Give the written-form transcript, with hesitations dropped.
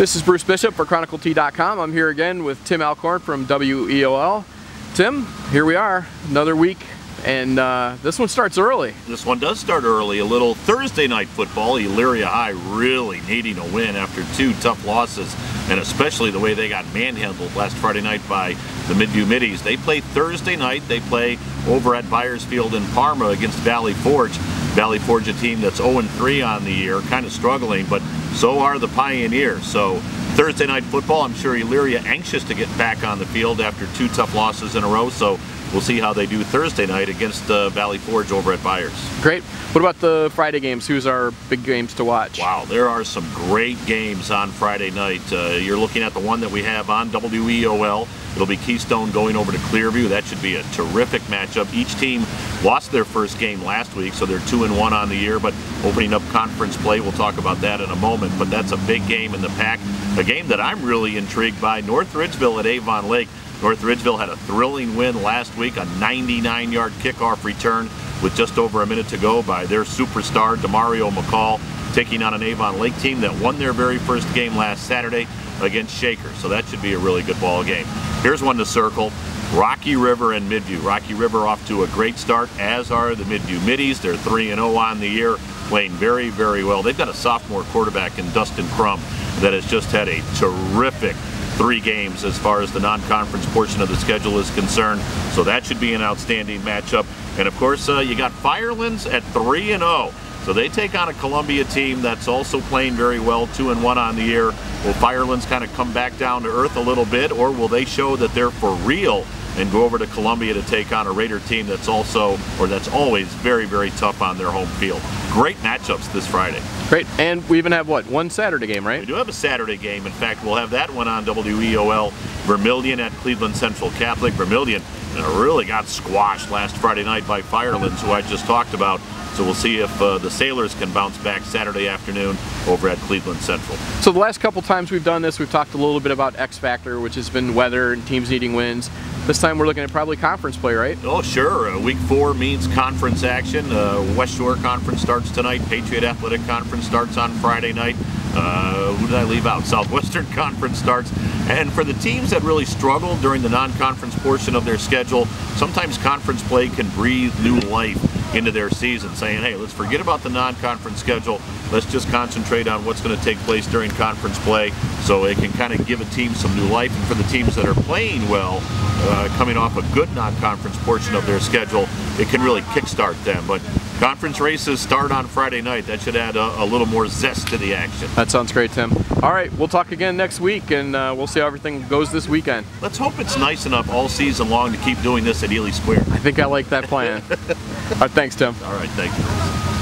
This is Bruce Bishop for ChronicleT.com. I'm here again with Tim Alcorn from WEOL. Tim, here we are, another week, and this one starts early. This one does start early. A little Thursday night football. Elyria High really needing a win after two tough losses, and especially the way they got manhandled last Friday night by the Midview Middies. They play Thursday night. They play over at Byersfield in Parma against Valley Forge. Valley Forge, a team that's 0-3 on the year, kind of struggling, but so are the Pioneers. So Thursday night football, I'm sure Elyria anxious to get back on the field after two tough losses in a row. So we'll see how they do Thursday night against Valley Forge over at Byers. Great. What about the Friday games? Who's our big games to watch? Wow, there are some great games on Friday night. You're looking at the one that we have on WEOL. It'll be Keystone going over to Clearview. That should be a terrific matchup. Each team lost their first game last week, so they're 2-1 on the year, but opening up conference play, we'll talk about that in a moment, but that's a big game in the pack. A game that I'm really intrigued by, North Ridgeville at Avon Lake. North Ridgeville had a thrilling win last week, a 99-yard kickoff return with just over a minute to go by their superstar, Demario McCall, taking on an Avon Lake team that won their very first game last Saturday against Shaker. So that should be a really good ball game. Here's one to circle. Rocky River and Midview. Rocky River off to a great start, as are the Midview Middies. They're 3-0 on the year, playing very, very well. They've got a sophomore quarterback in Dustin Crum that has just had a terrific 3 games as far as the non-conference portion of the schedule is concerned. So that should be an outstanding matchup. And of course, you got Firelands at 3-0. So they take on a Columbia team that's also playing very well, 2-1 on the year. Will Firelands kind of come back down to earth a little bit, or will they show that they're for real and go over to Columbia to take on a Raider team that's also, or that's always very, very tough on their home field? Great matchups this Friday. Great, and we even have, what, one Saturday game, right? We do have a Saturday game. In fact, we'll have that one on WEOL. Vermillion at Cleveland Central Catholic. Vermillion really got squashed last Friday night by Firelands, who I just talked about. So we'll see if the Sailors can bounce back Saturday afternoon over at Cleveland Central. So the last couple times we've done this, we've talked a little bit about X Factor, which has been weather and teams needing wins. This time we're looking at probably conference play, right? Oh, sure. Week 4 means conference action. West Shore Conference starts tonight. Patriot Athletic Conference starts on Friday night. Who did I leave out? Southwestern Conference starts. And for the teams that really struggle during the non-conference portion of their schedule, sometimes conference play can breathe new life into their season, saying, hey, let's forget about the non-conference schedule. Let's just concentrate on what's going to take place during conference play, so it can kind of give a team some new life. And for the teams that are playing well, coming off a good non-conference portion of their schedule, it can really kickstart them. But conference races start on Friday night. That should add a little more zest to the action. That sounds great, Tim. All right, we'll talk again next week, and we'll see how everything goes this weekend. Let's hope it's nice enough all season long to keep doing this at Ely Square. I think I like that plan. All right, thanks, Tim. All right, thank you.